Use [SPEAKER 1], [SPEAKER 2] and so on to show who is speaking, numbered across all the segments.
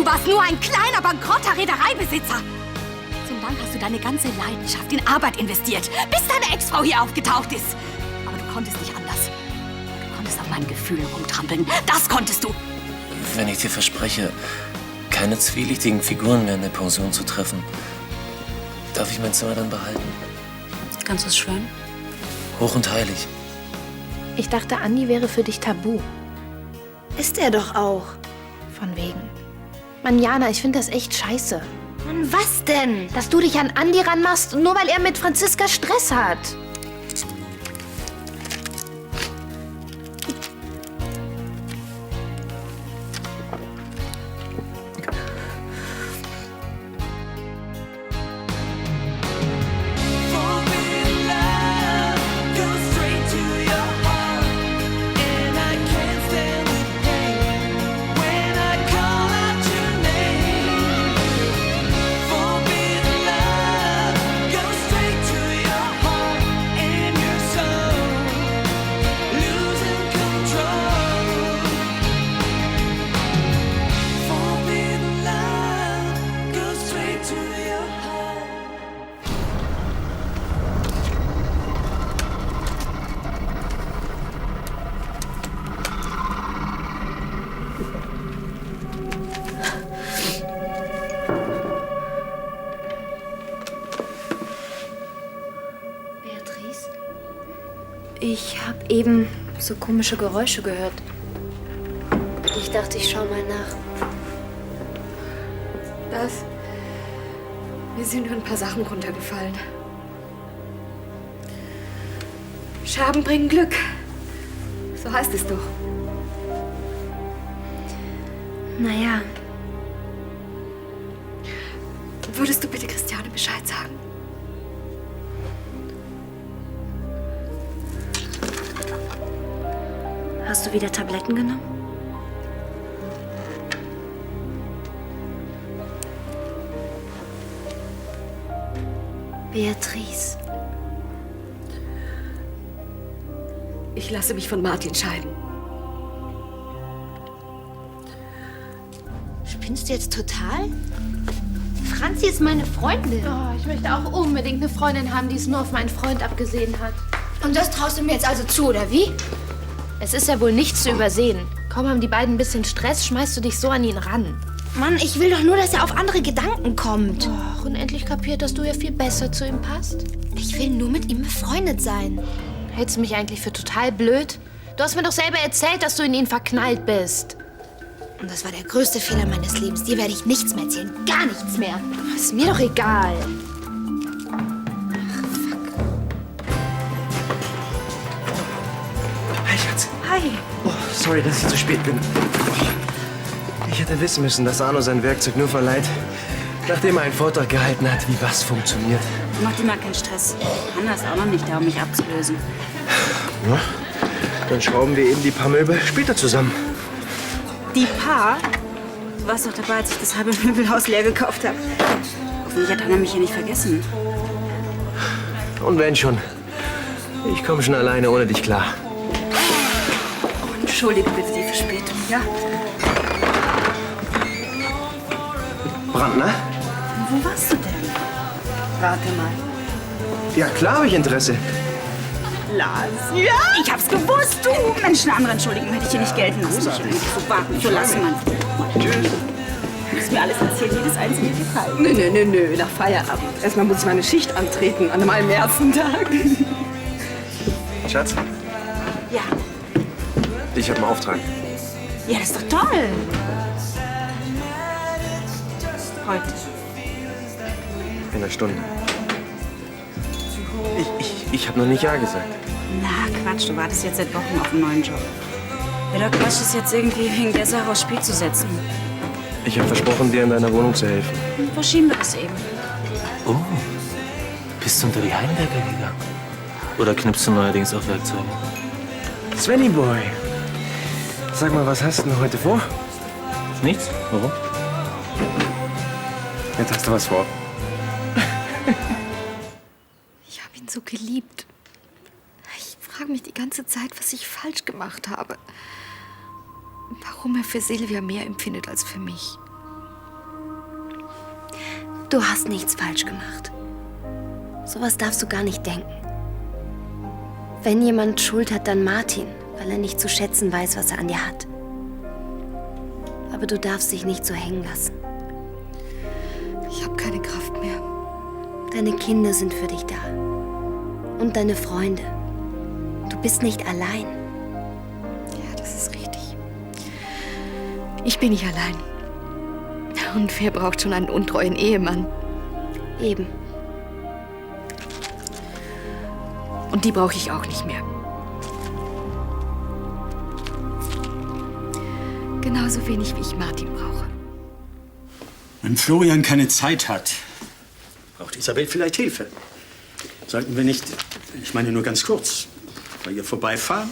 [SPEAKER 1] warst nur ein kleiner, bankrotter Reedereibesitzer. Zum Dank hast du deine ganze Leidenschaft in Arbeit investiert, bis deine Ex-Frau hier aufgetaucht ist. Aber du konntest nicht anders. Du konntest auf meinen Gefühlen rumtrampeln. Das konntest du.
[SPEAKER 2] Wenn ich dir verspreche, keine zwielichtigen Figuren mehr in der Pension zu treffen, darf ich mein Zimmer dann behalten?
[SPEAKER 3] Kannst du es schwören?
[SPEAKER 2] Hoch und heilig.
[SPEAKER 4] Ich dachte, Andi wäre für dich tabu.
[SPEAKER 5] Ist er doch auch.
[SPEAKER 4] Von wegen. Mann, Jana, ich finde das echt scheiße.
[SPEAKER 5] Mann, was denn?
[SPEAKER 4] Dass du dich an Andi ranmachst, nur weil er mit Franziska Stress hat.
[SPEAKER 5] Ich habe eben so komische Geräusche gehört. Ich dachte, ich schau mal nach.
[SPEAKER 1] Mir sind nur ein paar Sachen runtergefallen. Scherben bringen Glück. So heißt es doch.
[SPEAKER 5] Naja,
[SPEAKER 1] Würdest du bitte Christiane Bescheid sagen?
[SPEAKER 5] hast du wieder Tabletten genommen? Beatrice.
[SPEAKER 1] Ich lasse mich von Martin scheiden.
[SPEAKER 5] Spinnst du jetzt total? Franzi ist meine Freundin.
[SPEAKER 4] Oh, ich möchte auch unbedingt eine Freundin haben, die es nur auf meinen Freund abgesehen hat.
[SPEAKER 5] Und das traust du mir jetzt also zu, oder wie?
[SPEAKER 4] Es ist ja wohl nichts zu übersehen. Kaum haben die beiden ein bisschen Stress, schmeißt du dich so an ihn ran.
[SPEAKER 5] Mann, ich will doch nur, dass er auf andere Gedanken kommt.
[SPEAKER 4] Ach, und endlich kapiert, dass du ja viel besser zu ihm passt.
[SPEAKER 5] Ich will nur mit ihm befreundet sein.
[SPEAKER 4] Hältst du mich eigentlich für total blöd? Du hast mir doch selber erzählt, dass du in ihn verknallt bist.
[SPEAKER 5] Und das war der größte Fehler meines Lebens. Dir werde ich nichts mehr erzählen. Gar nichts mehr.
[SPEAKER 4] Ist mir doch egal.
[SPEAKER 6] Hi, Schatz.
[SPEAKER 1] Hi.
[SPEAKER 6] Oh, sorry, dass ich zu spät bin. Oh, ich hätte wissen müssen, dass Arno sein Werkzeug nur verleiht, nachdem er einen Vortrag gehalten hat, wie was funktioniert.
[SPEAKER 3] Mach dir mal keinen Stress. Hanna ist auch noch nicht da, um mich abzulösen.
[SPEAKER 6] Ja, dann schrauben wir eben die paar Möbel später zusammen.
[SPEAKER 3] Die Paar? Du warst doch dabei, als ich das halbe Möbelhaus leer gekauft habe. Hoffentlich hat Hanna mich hier nicht vergessen.
[SPEAKER 6] Und wenn schon. Ich komme schon alleine ohne dich klar.
[SPEAKER 3] Entschuldige bitte die Verspätung, ja?
[SPEAKER 6] Brandner?
[SPEAKER 3] Wo warst du denn? Warte mal.
[SPEAKER 6] Ja, klar habe ich Interesse.
[SPEAKER 3] Lars? Ja? Ich hab's gewusst, du! Mensch, eine andere Entschuldigung hätte ich hier nicht gelten lassen. So warten, so lassen, Mann.
[SPEAKER 6] Tschüss.
[SPEAKER 3] Du musst mir alles erzählen, jedes einzelne Detail.
[SPEAKER 7] Nö, nach Feierabend. Erstmal muss ich meine Schicht antreten, an meinem ersten Tag.
[SPEAKER 6] Schatz,
[SPEAKER 3] Ja.
[SPEAKER 6] ich habe einen Auftrag.
[SPEAKER 3] Ja, das ist doch toll. Heute.
[SPEAKER 6] In einer Stunde. Ich habe noch nicht Ja gesagt.
[SPEAKER 3] Na, Quatsch, du wartest jetzt seit Wochen auf einen neuen Job. Ja, der Quatsch ist jetzt irgendwie wegen der Sache aufs Spiel zu setzen.
[SPEAKER 6] Ich habe versprochen, dir in deiner Wohnung zu helfen.
[SPEAKER 3] Dann verschieben wir das eben.
[SPEAKER 2] Oh, bist du unter die Heimwerker gegangen? Oder knippst du neuerdings auf Werkzeuge?
[SPEAKER 6] Svenny Boy, sag mal, was hast du denn heute vor?
[SPEAKER 2] Nichts? Warum?
[SPEAKER 6] Jetzt hast du was vor.
[SPEAKER 1] Ich habe ihn so geliebt. Ich frage mich die ganze Zeit, was ich falsch gemacht habe. Warum er für Silvia mehr empfindet als für mich.
[SPEAKER 5] Du hast nichts falsch gemacht. Sowas darfst du gar nicht denken. Wenn jemand Schuld hat, dann Martin, weil er nicht zu schätzen weiß, was er an dir hat. Aber du darfst dich nicht so hängen lassen.
[SPEAKER 1] Ich habe keine Kraft mehr.
[SPEAKER 5] Deine Kinder sind für dich da. Und deine Freunde. Du bist nicht allein.
[SPEAKER 1] Ja, das ist richtig. Ich bin nicht allein. Und wer braucht schon einen untreuen Ehemann?
[SPEAKER 5] Eben.
[SPEAKER 1] Und die brauche ich auch nicht mehr. Genauso wenig, wie ich Martin brauche.
[SPEAKER 8] Wenn Florian keine Zeit hat, braucht Isabel vielleicht Hilfe. Sollten wir nicht, ich meine nur ganz kurz, bei ihr vorbeifahren?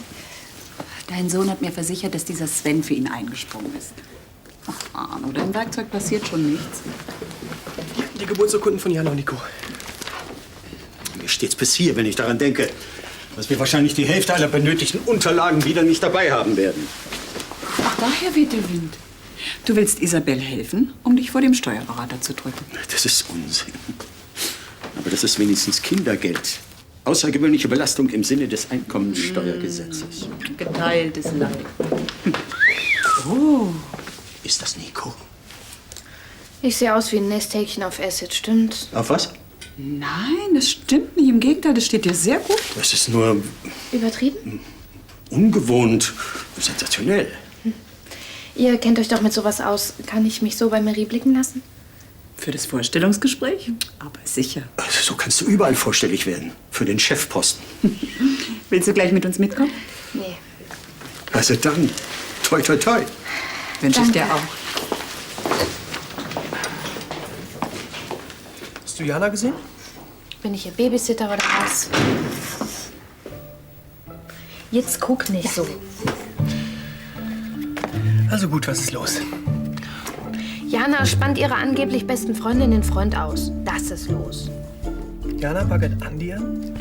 [SPEAKER 9] Dein Sohn hat mir versichert, dass dieser Sven für ihn eingesprungen ist. Ach, Arno, dein Werkzeug passiert schon nichts.
[SPEAKER 6] Die Geburtsurkunden von Jana und Nico.
[SPEAKER 8] Mir steht's bis hier, wenn ich daran denke, dass wir wahrscheinlich die Hälfte aller benötigten Unterlagen wieder nicht dabei haben werden.
[SPEAKER 9] Ach, daher weht der Wind. Du willst Isabel helfen, um dich vor dem Steuerberater zu drücken.
[SPEAKER 8] Das ist Unsinn. Aber das ist wenigstens Kindergeld. Außergewöhnliche Belastung im Sinne des Einkommensteuergesetzes.
[SPEAKER 9] Geteiltes Leid.
[SPEAKER 8] Oh, ist das Nico?
[SPEAKER 4] Ich sehe aus wie ein Nesthäkchen auf Acid, stimmt's?
[SPEAKER 8] Auf was?
[SPEAKER 9] Nein, das stimmt nicht. Im Gegenteil, das steht dir sehr gut.
[SPEAKER 8] Das ist nur
[SPEAKER 4] Übertrieben?
[SPEAKER 8] ungewohnt, sensationell.
[SPEAKER 4] Ihr kennt euch doch mit sowas aus. Kann ich mich so bei Marie blicken lassen?
[SPEAKER 9] Für das Vorstellungsgespräch? Aber sicher.
[SPEAKER 8] Also so kannst du überall vorstellig werden. Für den Chefposten.
[SPEAKER 9] Willst du gleich mit uns mitkommen?
[SPEAKER 4] Nee.
[SPEAKER 8] Also dann, toi, toi, toi.
[SPEAKER 9] Wünsche ich dir auch.
[SPEAKER 6] Hast du Jana gesehen?
[SPEAKER 4] Bin ich ihr Babysitter oder was? Jetzt guck nicht so.
[SPEAKER 6] Also gut, was ist los?
[SPEAKER 4] Jana spannt ihre angeblich besten Freundin den Freund aus. Das ist los.
[SPEAKER 6] Jana baggert Andi an?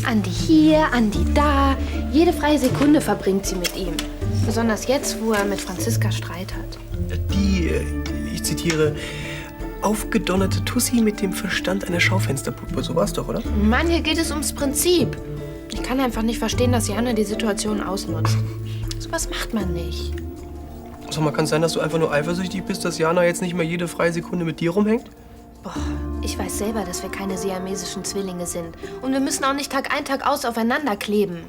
[SPEAKER 4] Andi hier, Andi da. Jede freie Sekunde verbringt sie mit ihm. Besonders jetzt, wo er mit Franziska Streit hat.
[SPEAKER 6] Die, ich zitiere, aufgedonnerte Tussi mit dem Verstand einer Schaufensterpuppe. So war's doch, oder?
[SPEAKER 4] Mann, hier geht es ums Prinzip. Ich kann einfach nicht verstehen, dass Jana die Situation ausnutzt. So was macht man nicht.
[SPEAKER 6] Sag mal, kann es sein, dass du einfach nur eifersüchtig bist, dass Jana jetzt nicht mehr jede freie Sekunde mit dir rumhängt?
[SPEAKER 4] Boah, ich weiß selber, dass wir keine siamesischen Zwillinge sind. Und wir müssen auch nicht Tag ein, Tag aus aufeinander kleben.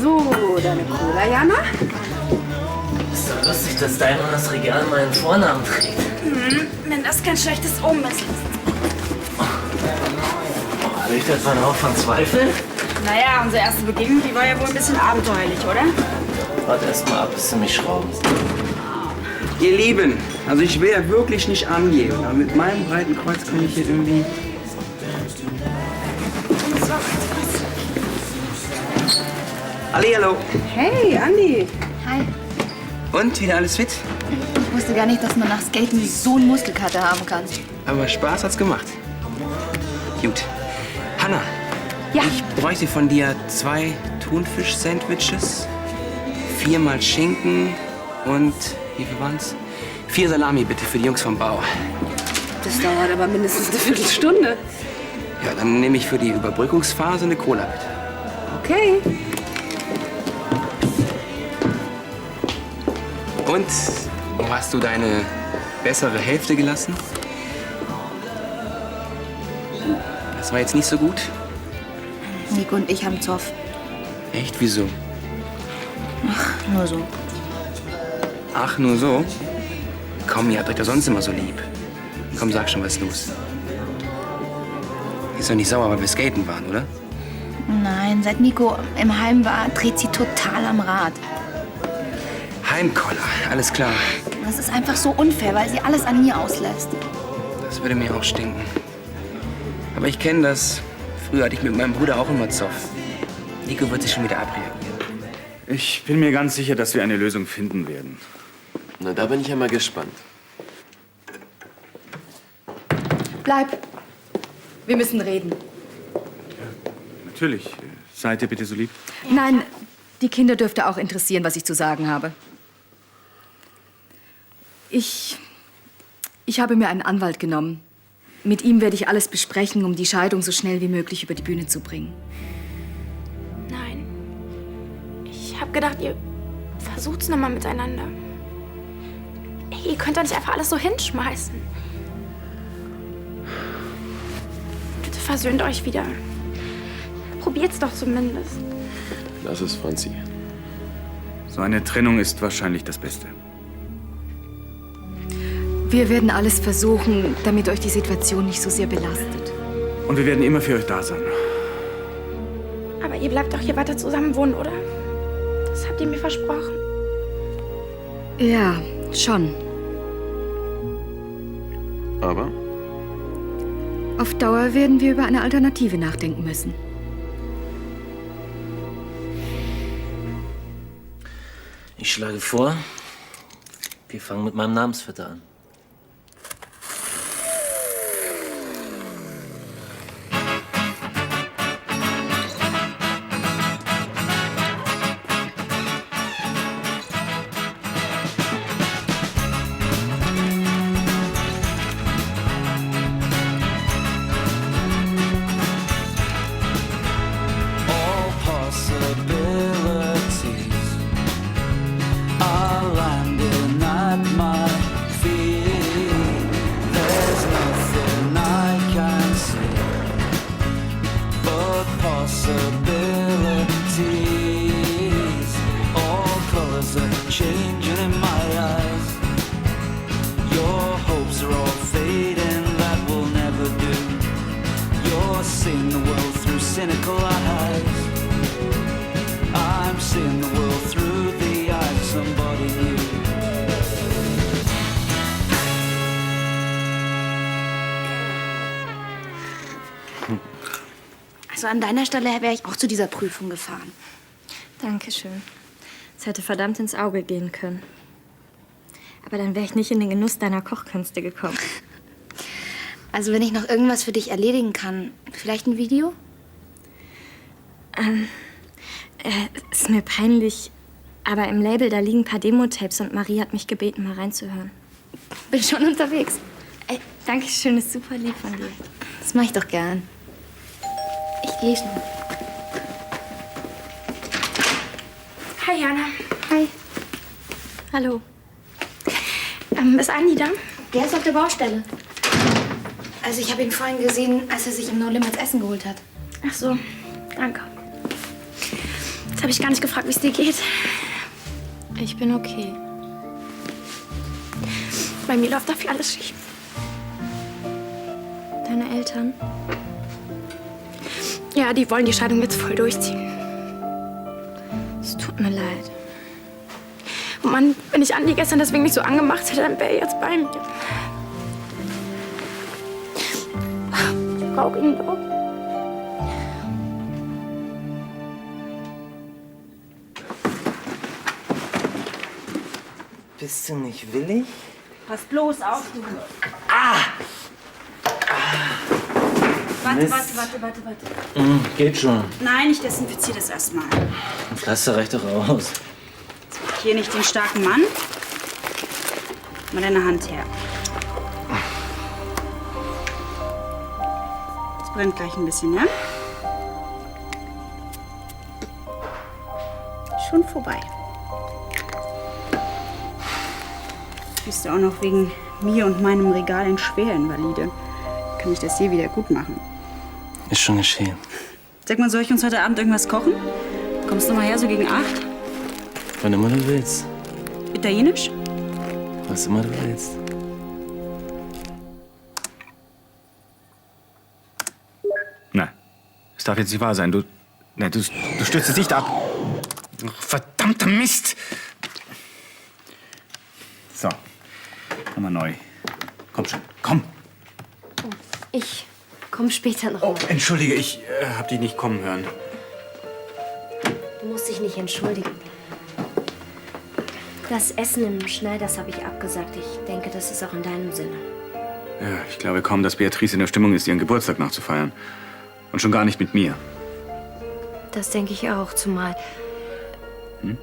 [SPEAKER 3] So, deine Cola, Jana?
[SPEAKER 2] Ist doch lustig, dass dein Mann das Regal meinen Vornamen trägt.
[SPEAKER 3] Wenn das kein schlechtes Omen ist.
[SPEAKER 2] Habe ich etwa einen Hauch von Zweifel?
[SPEAKER 3] Naja, unsere erste Begegnung, die war ja wohl ein bisschen abenteuerlich, oder?
[SPEAKER 2] Warte erst mal ab, bis du mich schrauben.
[SPEAKER 10] Ihr Lieben, also ich will ja wirklich nicht angeben, aber mit meinem breiten Kreuz kann ich hier irgendwie... Hallihallo.
[SPEAKER 3] Hey, Andi.
[SPEAKER 5] Hi.
[SPEAKER 10] Und, wieder alles fit?
[SPEAKER 5] Ich wusste gar nicht, dass man nach Skaten so einen Muskelkater haben kann.
[SPEAKER 10] Aber Spaß hat's gemacht. Gut. Hanna.
[SPEAKER 5] Ja.
[SPEAKER 10] Ich bräuchte von dir 2 Thunfisch-Sandwiches, 4 mal Schinken und, wie viel waren's? 4 Salami bitte für die Jungs vom Bau.
[SPEAKER 3] Das dauert aber mindestens eine Viertelstunde.
[SPEAKER 10] Ja, dann nehme ich für die Überbrückungsphase eine Cola bitte.
[SPEAKER 3] Okay.
[SPEAKER 10] Und, wo hast du deine bessere Hälfte gelassen? Das war jetzt nicht so gut.
[SPEAKER 5] Nico und ich haben Zoff.
[SPEAKER 10] Echt? Wieso?
[SPEAKER 5] Nur so.
[SPEAKER 10] Ach, nur so? Komm, ihr habt euch doch sonst immer so lieb. Komm, sag schon, was ist los? Ist doch nicht sauer, weil wir skaten waren, oder?
[SPEAKER 5] Nein, seit Nico im Heim war, dreht sie total am Rad.
[SPEAKER 10] Heimkoller, alles klar.
[SPEAKER 5] Das ist einfach so unfair, weil sie alles an mir auslässt.
[SPEAKER 10] Das würde mir auch stinken. Aber ich kenne das. Früher hatte ich mit meinem Bruder auch immer Zoff. Nico wird sich schon wieder abreagieren.
[SPEAKER 11] Ich bin mir ganz sicher, dass wir eine Lösung finden werden.
[SPEAKER 2] Na, da bin ich ja mal gespannt.
[SPEAKER 1] Bleib. Wir müssen reden.
[SPEAKER 11] Natürlich. Seid ihr bitte so lieb?
[SPEAKER 1] Nein, die Kinder dürfte auch interessieren, was ich zu sagen habe. Ich habe mir einen Anwalt genommen. Mit ihm werde ich alles besprechen, um die Scheidung so schnell wie möglich über die Bühne zu bringen.
[SPEAKER 12] Nein. Ich habe gedacht, ihr versucht's noch mal miteinander. Ihr könnt doch nicht einfach alles so hinschmeißen. Bitte versöhnt euch wieder. Probiert's doch zumindest.
[SPEAKER 6] Lass es, Franzi.
[SPEAKER 11] So eine Trennung ist wahrscheinlich das Beste.
[SPEAKER 1] Wir werden alles versuchen, damit euch die Situation nicht so sehr belastet.
[SPEAKER 11] Und wir werden immer für euch da sein.
[SPEAKER 12] Aber ihr bleibt doch hier weiter zusammen wohnen, oder? Das habt ihr mir versprochen.
[SPEAKER 1] Ja, schon.
[SPEAKER 6] Aber?
[SPEAKER 1] Auf Dauer werden wir über eine Alternative nachdenken müssen.
[SPEAKER 2] Ich schlage vor, wir fangen mit meinem Namensvetter an.
[SPEAKER 4] Also an deiner Stelle wäre ich auch zu dieser Prüfung gefahren.
[SPEAKER 12] Dankeschön. Es hätte verdammt ins Auge gehen können. Aber dann wäre ich nicht in den Genuss deiner Kochkünste gekommen.
[SPEAKER 4] Also wenn ich noch irgendwas für dich erledigen kann, vielleicht ein Video?
[SPEAKER 12] Ist mir peinlich, aber im Label, da liegen ein paar Demo-Tapes und Marie hat mich gebeten, mal reinzuhören.
[SPEAKER 4] Bin schon unterwegs.
[SPEAKER 12] Ey, Dankeschön, ist super lieb von dir.
[SPEAKER 4] Das mache ich doch gern. Ich gehe schnell.
[SPEAKER 12] Hi, Jana.
[SPEAKER 4] Hi.
[SPEAKER 12] Hallo. Ist Andi da?
[SPEAKER 4] Der ist auf der Baustelle. Also ich habe ihn vorhin gesehen, als er sich im No Limits Essen geholt hat.
[SPEAKER 12] Ach so, danke. Jetzt habe ich gar nicht gefragt, wie es dir geht. Ich bin okay. Bei mir läuft dafür alles schief. Deine Eltern? Ja, die wollen die Scheidung jetzt voll durchziehen. Es tut mir leid. Oh Mann, wenn ich Andi gestern deswegen nicht so angemacht hätte, dann wäre er jetzt bei mir. Ich brauche ihn doch.
[SPEAKER 2] Bist du nicht willig?
[SPEAKER 3] Pass bloß auf, du. Warte.
[SPEAKER 2] Geht schon.
[SPEAKER 3] Nein, ich desinfiziere das erstmal.
[SPEAKER 2] Ein Pflaster reicht doch aus.
[SPEAKER 3] Hier nicht den starken Mann. Mal deine Hand her. Es brennt gleich ein bisschen, ja? Schon vorbei. Bist du auch noch wegen mir und meinem Regal ein Schwerinvalide? Kann ich das hier wieder gut machen?
[SPEAKER 2] Ist schon geschehen.
[SPEAKER 3] Sag mal, soll ich uns heute Abend irgendwas kochen? Kommst du mal her, so gegen 8?
[SPEAKER 2] Wann immer du willst.
[SPEAKER 3] Italienisch?
[SPEAKER 2] Was immer du willst.
[SPEAKER 11] Nein, das darf jetzt nicht wahr sein. Du stürzt jetzt nicht ab. Verdammter Mist! So, nochmal neu. Komm schon, komm.
[SPEAKER 5] Ich komme später noch.
[SPEAKER 11] Oh, entschuldige, ich hab dich nicht kommen hören.
[SPEAKER 5] Du musst dich nicht entschuldigen. Das Essen im Schneiders habe ich abgesagt. Ich denke, das ist auch in deinem Sinne.
[SPEAKER 11] Ja, ich glaube kaum, dass Beatrice in der Stimmung ist, ihren Geburtstag nachzufeiern. Und schon gar nicht mit mir.
[SPEAKER 5] Das denke ich auch, zumal...
[SPEAKER 11] Hm?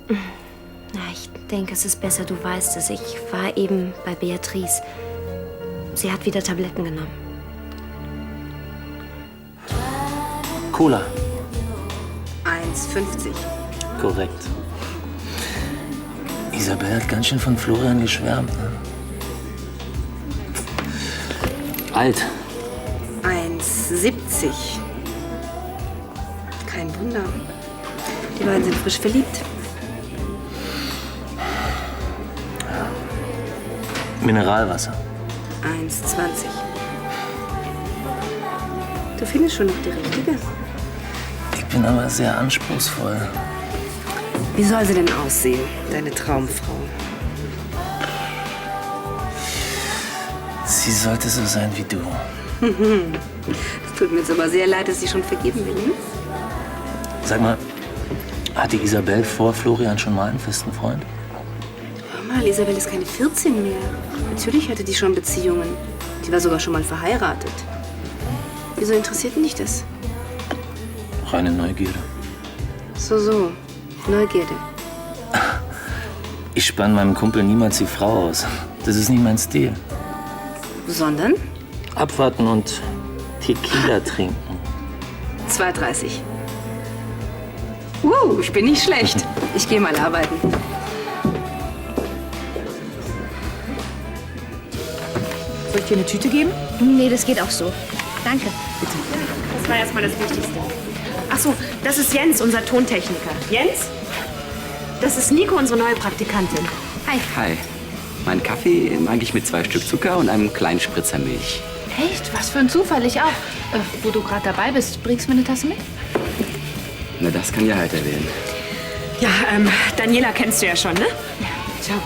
[SPEAKER 5] Na, ich denke, es ist besser, du weißt es. Ich war eben bei Beatrice. Sie hat wieder Tabletten genommen.
[SPEAKER 2] Cola.
[SPEAKER 3] 1,50.
[SPEAKER 2] Korrekt. Isabel hat ganz schön von Florian geschwärmt. Ne? Alt.
[SPEAKER 3] 1,70. Kein Wunder. Die beiden sind frisch verliebt.
[SPEAKER 2] Mineralwasser.
[SPEAKER 3] 1,20. Du findest schon noch die richtige.
[SPEAKER 2] Ich bin aber sehr anspruchsvoll.
[SPEAKER 3] Wie soll sie denn aussehen, deine Traumfrau?
[SPEAKER 2] Sie sollte so sein wie du.
[SPEAKER 3] Es tut mir jetzt aber sehr leid, dass sie schon vergeben will. Hm?
[SPEAKER 2] Sag mal, hatte Isabel vor Florian schon mal einen festen Freund?
[SPEAKER 3] Hör mal, Isabel ist keine 14 mehr. Natürlich hatte die schon Beziehungen. Die war sogar schon mal verheiratet. Wieso interessiert dich das?
[SPEAKER 2] Reine Neugierde.
[SPEAKER 3] So. Neugierde.
[SPEAKER 2] Ich spann meinem Kumpel niemals die Frau aus. Das ist nicht mein Stil.
[SPEAKER 3] Sondern?
[SPEAKER 2] Abwarten und Tequila trinken.
[SPEAKER 3] 2,30. Ich bin nicht schlecht. Ich gehe mal arbeiten.
[SPEAKER 7] Soll ich dir eine Tüte geben?
[SPEAKER 4] Nee, das geht auch so. Danke.
[SPEAKER 12] Das war erstmal das Wichtigste. Ach so, das ist Jens, unser Tontechniker. Jens? Das ist Nico, unsere neue Praktikantin. Hi.
[SPEAKER 10] Hi. Mein Kaffee eigentlich mit 2 Stück Zucker und einem kleinen Spritzer Milch.
[SPEAKER 4] Echt? Was für ein Zufall, ich auch. Wo du gerade dabei bist, bringst du mir eine Tasse mit?
[SPEAKER 10] Na, das kann ja heiter werden.
[SPEAKER 12] Ja, Daniela kennst du ja schon, ne?
[SPEAKER 4] Ja. Ciao.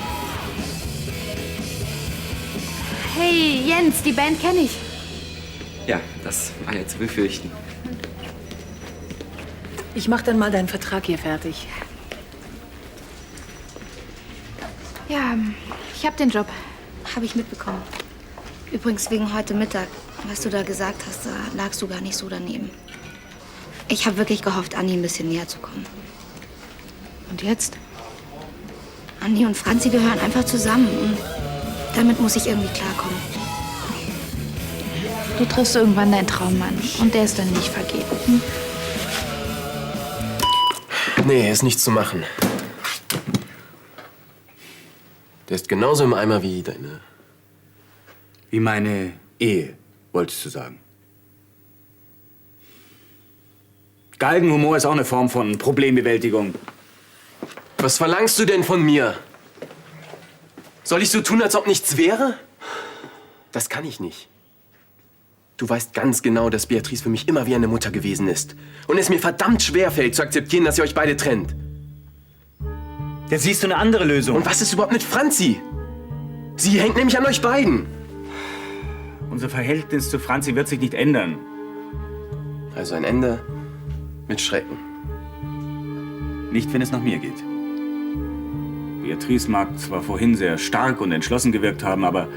[SPEAKER 4] Hey, Jens, die Band kenne ich.
[SPEAKER 10] Ja, das war ja zu befürchten.
[SPEAKER 7] Ich mach dann mal deinen Vertrag hier fertig.
[SPEAKER 4] Ja, ich habe den Job. Habe ich mitbekommen. Übrigens wegen heute Mittag. Was du da gesagt hast, da lagst du gar nicht so daneben. Ich habe wirklich gehofft, Anni ein bisschen näher zu kommen.
[SPEAKER 7] Und jetzt?
[SPEAKER 4] Anni und Franzi gehören einfach zusammen. Und damit muss ich irgendwie klarkommen. Du triffst irgendwann deinen Traummann. Und der ist dann nicht vergeben. Hm?
[SPEAKER 6] Nee, ist nichts zu machen. Der ist genauso im Eimer wie deine.
[SPEAKER 11] Wie meine Ehe, wolltest du sagen. Galgenhumor ist auch eine Form von Problembewältigung.
[SPEAKER 6] Was verlangst du denn von mir? Soll ich so tun, als ob nichts wäre? Das kann ich nicht. Du weißt ganz genau, dass Beatrice für mich immer wie eine Mutter gewesen ist. Und es mir verdammt schwer fällt, zu akzeptieren, dass ihr euch beide trennt.
[SPEAKER 11] Jetzt siehst du eine andere Lösung.
[SPEAKER 6] Und was ist überhaupt mit Franzi? Sie hängt nämlich an euch beiden.
[SPEAKER 11] Unser Verhältnis zu Franzi wird sich nicht ändern.
[SPEAKER 6] Also ein Ende mit Schrecken.
[SPEAKER 11] Nicht, wenn es nach mir geht. Beatrice mag zwar vorhin sehr stark und entschlossen gewirkt haben, aber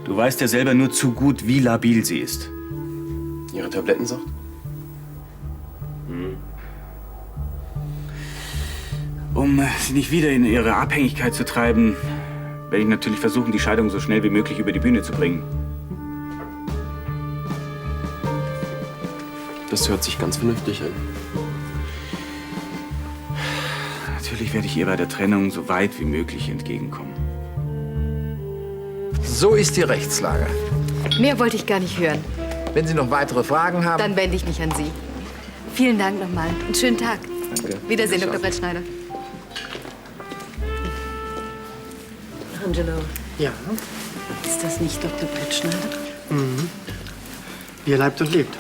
[SPEAKER 11] du weißt ja selber nur zu gut, wie labil sie ist.
[SPEAKER 6] Ihre Tablettensucht?
[SPEAKER 11] Um sie nicht wieder in ihre Abhängigkeit zu treiben, werde ich natürlich versuchen, die Scheidung so schnell wie möglich über die Bühne zu bringen.
[SPEAKER 6] Das hört sich ganz vernünftig an.
[SPEAKER 11] Natürlich werde ich ihr bei der Trennung so weit wie möglich entgegenkommen.
[SPEAKER 13] So ist die Rechtslage.
[SPEAKER 7] Mehr wollte ich gar nicht hören.
[SPEAKER 13] Wenn Sie noch weitere Fragen haben...
[SPEAKER 7] Dann wende ich mich an Sie. Vielen Dank nochmal. Einen schönen Tag.
[SPEAKER 6] Danke.
[SPEAKER 7] Wiedersehen, Dr. Brettschneider. Angelo.
[SPEAKER 14] Ja,
[SPEAKER 7] Ist das nicht Dr. Brettschneider?
[SPEAKER 14] wie er leibt und lebt.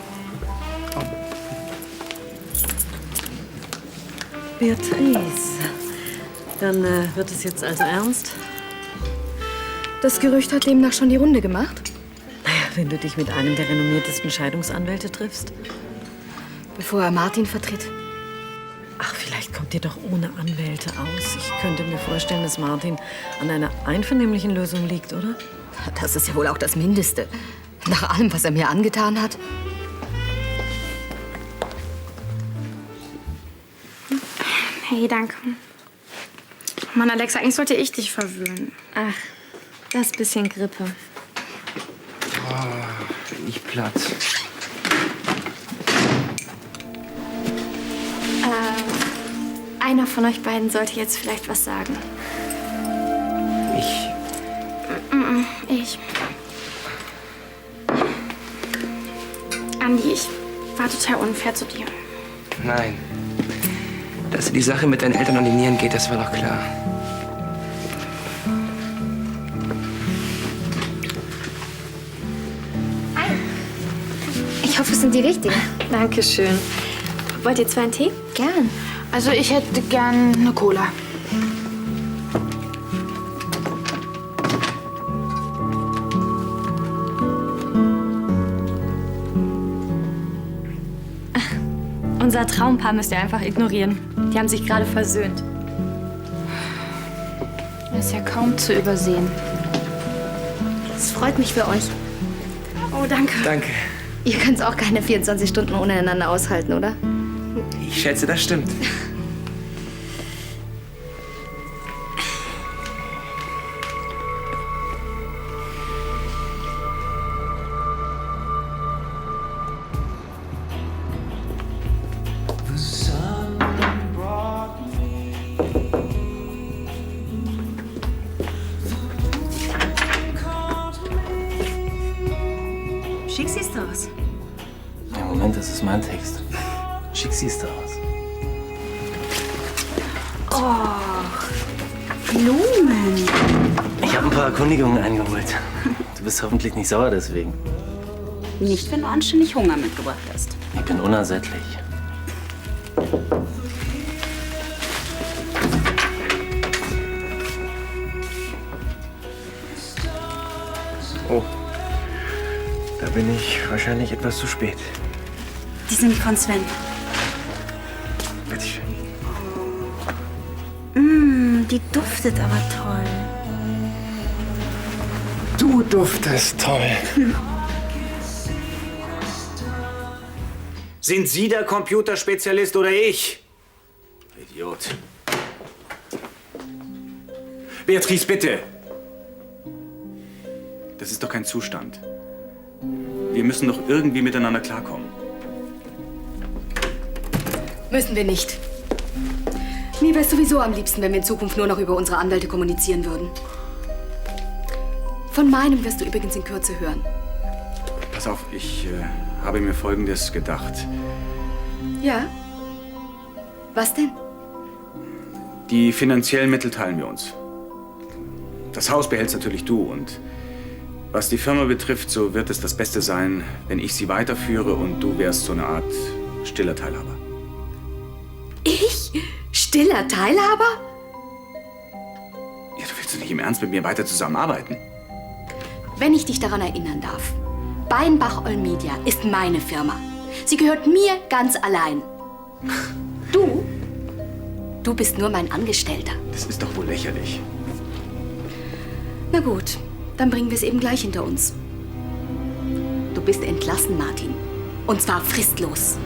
[SPEAKER 15] Beatrice, dann wird es jetzt also ernst?
[SPEAKER 12] Das Gerücht hat demnach schon die Runde gemacht.
[SPEAKER 15] Naja, wenn du dich mit einem der renommiertesten Scheidungsanwälte triffst.
[SPEAKER 12] Bevor er Martin vertritt.
[SPEAKER 15] Ach, vielleicht kommt ihr doch ohne Anwälte aus. Ich könnte mir vorstellen, dass Martin an einer einvernehmlichen Lösung liegt, oder?
[SPEAKER 12] Das ist ja wohl auch das Mindeste. Nach allem, was er mir angetan hat.
[SPEAKER 16] Hey, danke.
[SPEAKER 12] Mann, Alexa, eigentlich sollte ich dich verwöhnen.
[SPEAKER 4] Ach, das bisschen Grippe.
[SPEAKER 10] Oh, bin ich platt.
[SPEAKER 12] Einer von euch beiden sollte jetzt vielleicht was sagen. Ich. Andi, ich war total unfair zu dir.
[SPEAKER 10] Nein. Dass dir die Sache mit deinen Eltern an die Nieren geht, das war doch klar.
[SPEAKER 4] Ich hoffe, es sind die richtigen.
[SPEAKER 12] Dankeschön. Wollt ihr 2 einen Tee?
[SPEAKER 4] Gern.
[SPEAKER 12] Also ich hätte gern eine Cola.
[SPEAKER 1] Unser Traumpaar müsst ihr einfach ignorieren. Die haben sich gerade versöhnt.
[SPEAKER 12] Das ist ja kaum zu übersehen.
[SPEAKER 4] Es freut mich für euch.
[SPEAKER 12] Oh, danke.
[SPEAKER 10] Danke.
[SPEAKER 4] Ihr könnt es auch keine 24 Stunden ohne einander aushalten, oder?
[SPEAKER 10] Ich schätze, das stimmt.
[SPEAKER 1] Schick siehst du aus.
[SPEAKER 2] Ja, Moment, das ist mein Text. Schick siehst du aus.
[SPEAKER 1] Oh, Blumen.
[SPEAKER 2] Ich habe ein paar Erkundigungen eingeholt. Du bist hoffentlich nicht sauer deswegen.
[SPEAKER 9] Nicht, wenn du anständig Hunger mitgebracht hast.
[SPEAKER 2] Ich bin unersättlich. Oh, da bin ich wahrscheinlich etwas zu spät.
[SPEAKER 1] Die sind von Sven.
[SPEAKER 2] Bitteschön.
[SPEAKER 1] Die duftet aber toll.
[SPEAKER 2] Du duftest toll.
[SPEAKER 11] Sind Sie der Computerspezialist oder ich? Idiot. Beatrice, bitte. Das ist doch kein Zustand. Wir müssen doch irgendwie miteinander klarkommen.
[SPEAKER 14] Müssen wir nicht. Mir wäre es sowieso am liebsten, wenn wir in Zukunft nur noch über unsere Anwälte kommunizieren würden. Von meinem wirst du übrigens in Kürze hören.
[SPEAKER 11] Pass auf, ich habe mir Folgendes gedacht.
[SPEAKER 14] Ja? Was denn?
[SPEAKER 11] Die finanziellen Mittel teilen wir uns. Das Haus behältst natürlich du und was die Firma betrifft, so wird es das Beste sein, wenn ich sie weiterführe und du wärst so eine Art stiller Teilhaber.
[SPEAKER 14] Ich? Stiller Teilhaber?
[SPEAKER 11] Ja, du willst doch nicht im Ernst mit mir weiter zusammenarbeiten?
[SPEAKER 14] Wenn ich dich daran erinnern darf. Beinbach All Media ist meine Firma. Sie gehört mir ganz allein. Du bist nur mein Angestellter.
[SPEAKER 11] Das ist doch wohl lächerlich.
[SPEAKER 14] Na gut, dann bringen wir es eben gleich hinter uns. Du bist entlassen, Martin. Und zwar fristlos.